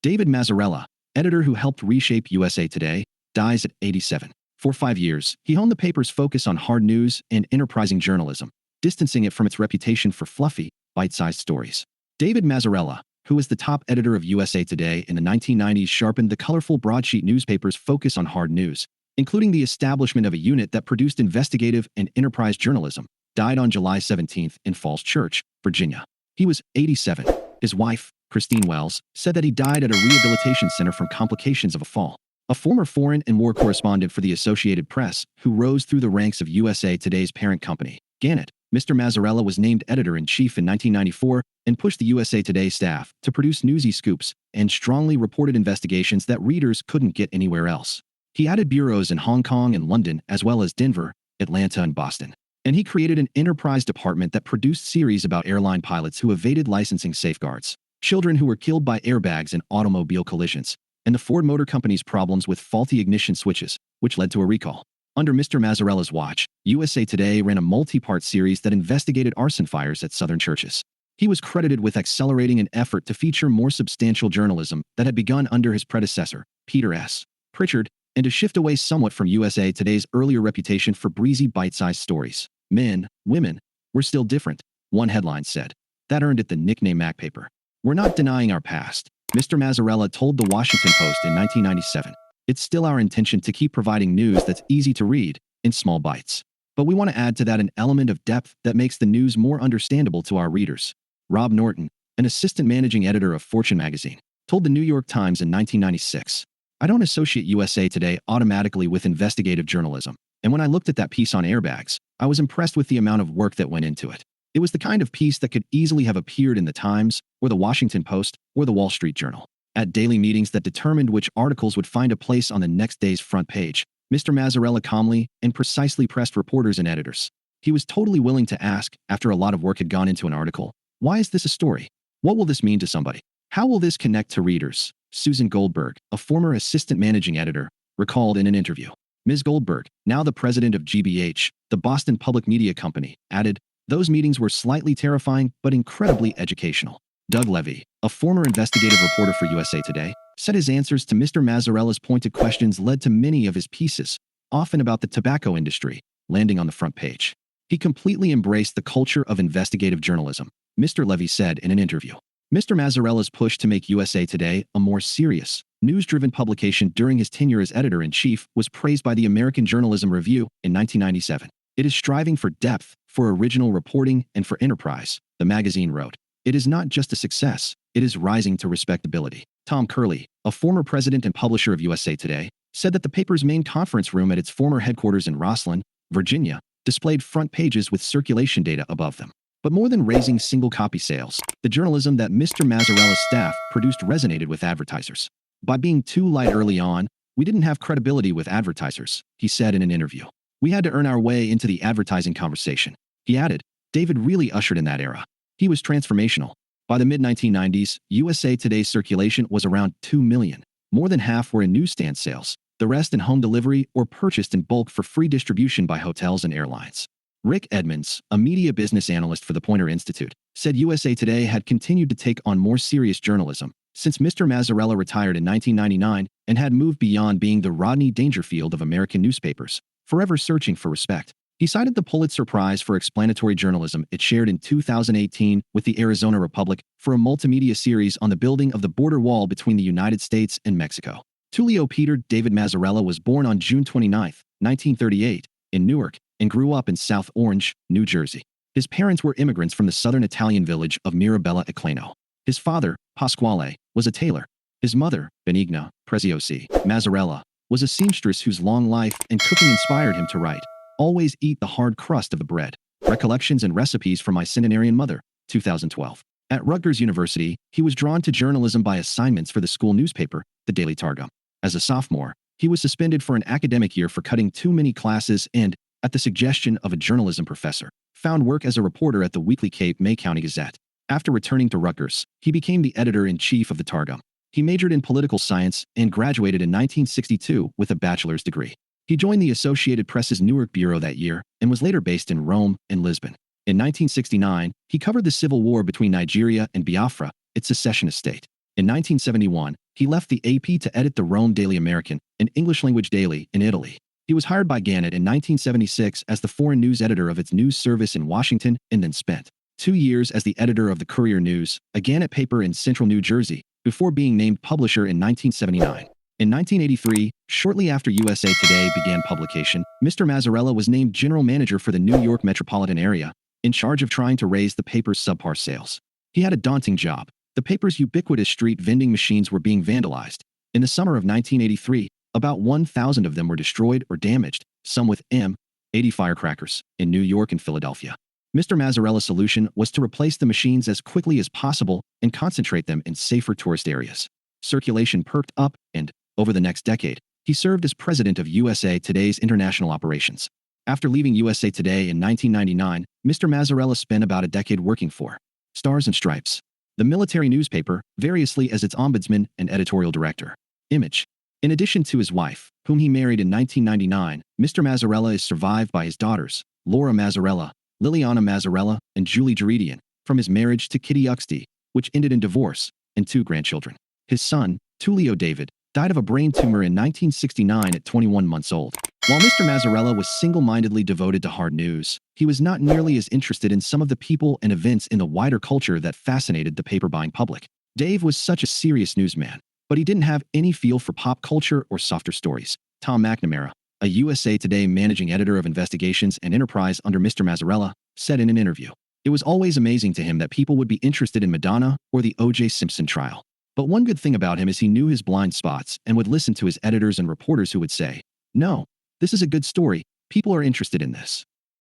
David Mazzarella, editor who helped reshape USA Today, dies at 87. For 5 years, he honed the paper's focus on hard news and enterprising journalism, distancing it from its reputation for fluffy, bite-sized stories. David Mazzarella, who was the top editor of USA Today in the 1990s, sharpened the colorful broadsheet newspaper's focus on hard news, including the establishment of a unit that produced investigative and enterprise journalism, died on July 17 in Falls Church, Virginia. He was 87. His wife, Christine Wells, said that he died at a rehabilitation center from complications of a fall. A former foreign and war correspondent for the Associated Press, who rose through the ranks of USA Today's parent company, Gannett, Mr. Mazzarella was named editor-in-chief in 1994 and pushed the USA Today staff to produce newsy scoops and strongly reported investigations that readers couldn't get anywhere else. He added bureaus in Hong Kong and London, as well as Denver, Atlanta, and Boston. And he created an enterprise department that produced series about airline pilots who evaded licensing safeguards, children who were killed by airbags in automobile collisions, and the Ford Motor Company's problems with faulty ignition switches, which led to a recall. Under Mr. Mazzarella's watch, USA Today ran a multi-part series that investigated arson fires at Southern churches. He was credited with accelerating an effort to feature more substantial journalism that had begun under his predecessor, Peter S. Pritchard, and to shift away somewhat from USA Today's earlier reputation for breezy bite-sized stories. Men, women, we're still different, one headline said. That earned it the nickname Mac Paper. We're not denying our past, Mr. Mazzarella told the Washington Post in 1997. It's still our intention to keep providing news that's easy to read, in small bites. But we want to add to that an element of depth that makes the news more understandable to our readers. Rob Norton, an assistant managing editor of Fortune magazine, told the New York Times in 1996, I don't associate USA Today automatically with investigative journalism, and when I looked at that piece on airbags, I was impressed with the amount of work that went into it. It was the kind of piece that could easily have appeared in the Times, or the Washington Post, or the Wall Street Journal. At daily meetings that determined which articles would find a place on the next day's front page, Mr. Mazzarella calmly and precisely pressed reporters and editors. He was totally willing to ask, after a lot of work had gone into an article, why is this a story? What will this mean to somebody? How will this connect to readers? Susan Goldberg, a former assistant managing editor, recalled in an interview. Ms. Goldberg, now the president of GBH, the Boston Public Media Company, added, those meetings were slightly terrifying but incredibly educational. Doug Levy, a former investigative reporter for USA Today, said his answers to Mr. Mazzarella's pointed questions led to many of his pieces, often about the tobacco industry, landing on the front page. He completely embraced the culture of investigative journalism, Mr. Levy said in an interview. Mr. Mazzarella's push to make USA Today a more serious, news-driven publication during his tenure as editor-in-chief was praised by the American Journalism Review in 1997. It is striving for depth, for original reporting, and for enterprise, the magazine wrote. It is not just a success, it is rising to respectability. Tom Curley, a former president and publisher of USA Today, said that the paper's main conference room at its former headquarters in Rosslyn, Virginia, displayed front pages with circulation data above them. But more than raising single-copy sales, the journalism that Mr. Mazzarella's staff produced resonated with advertisers. By being too light early on, we didn't have credibility with advertisers, he said in an interview. We had to earn our way into the advertising conversation. He added, David really ushered in that era. He was transformational. By the mid-1990s, USA Today's circulation was around 2 million. More than half were in newsstand sales, the rest in home delivery or purchased in bulk for free distribution by hotels and airlines. Rick Edmonds, a media business analyst for the Poynter Institute, said USA Today had continued to take on more serious journalism since Mr. Mazzarella retired in 1999 and had moved beyond being the Rodney Dangerfield of American newspapers, forever searching for respect. He cited the Pulitzer Prize for explanatory journalism it shared in 2018 with the Arizona Republic for a multimedia series on the building of the border wall between the United States and Mexico. Tulio Peter David Mazzarella was born on June 29, 1938, in Newark, and grew up in South Orange, New Jersey. His parents were immigrants from the southern Italian village of Mirabella Eclano. His father, Pasquale, was a tailor. His mother, Benigna Preziosi Mazzarella, was a seamstress whose long life and cooking inspired him to write, Always Eat the Hard Crust of the Bread. Recollections and Recipes from My Centenarian Mother, 2012. At Rutgers University, he was drawn to journalism by assignments for the school newspaper, the Daily Targum. As a sophomore, he was suspended for an academic year for cutting too many classes and, at the suggestion of a journalism professor, found work as a reporter at the weekly Cape May County Gazette. After returning to Rutgers, he became the editor-in-chief of the Targum. He majored in political science and graduated in 1962 with a bachelor's degree. He joined the Associated Press's Newark bureau that year and was later based in Rome and Lisbon. In 1969, he covered the civil war between Nigeria and Biafra, its secessionist state. In 1971, He left the AP to edit the Rome Daily American, an English-language daily in Italy. He was hired by Gannett in 1976 as the foreign news editor of its news service in Washington and then spent 2 years as the editor of the Courier News, a Gannett paper in central New Jersey, before being named publisher in 1979. In 1983, shortly after USA Today began publication, Mr. Mazzarella was named general manager for the New York metropolitan area, in charge of trying to raise the paper's subpar sales. He had a daunting job. The paper's ubiquitous street vending machines were being vandalized. In the summer of 1983, about 1,000 of them were destroyed or damaged, some with M80 firecrackers, in New York and Philadelphia. Mr. Mazzarella's solution was to replace the machines as quickly as possible and concentrate them in safer tourist areas. Circulation perked up, and, over the next decade, he served as president of USA Today's international operations. After leaving USA Today in 1999, Mr. Mazzarella spent about a decade working for Stars and Stripes, the military newspaper, variously as its ombudsman and editorial director. Image. In addition to his wife, whom he married in 1999, Mr. Mazzarella is survived by his daughters, Laura Mazzarella, Liliana Mazzarella, and Julie Jeridian, from his marriage to Kitty Uxty, which ended in divorce, and 2 grandchildren. His son, Tullio David, died of a brain tumor in 1969 at 21 months old. While Mr. Mazzarella was single-mindedly devoted to hard news, he was not nearly as interested in some of the people and events in the wider culture that fascinated the paper-buying public. Dave was such a serious newsman, but he didn't have any feel for pop culture or softer stories. Tom McNamara, a USA Today managing editor of investigations and enterprise under Mr. Mazzarella, said in an interview, "It was always amazing to him that people would be interested in Madonna or the O.J. Simpson trial. But one good thing about him is he knew his blind spots and would listen to his editors and reporters who would say, 'No, this is a good story. People are interested in this.'"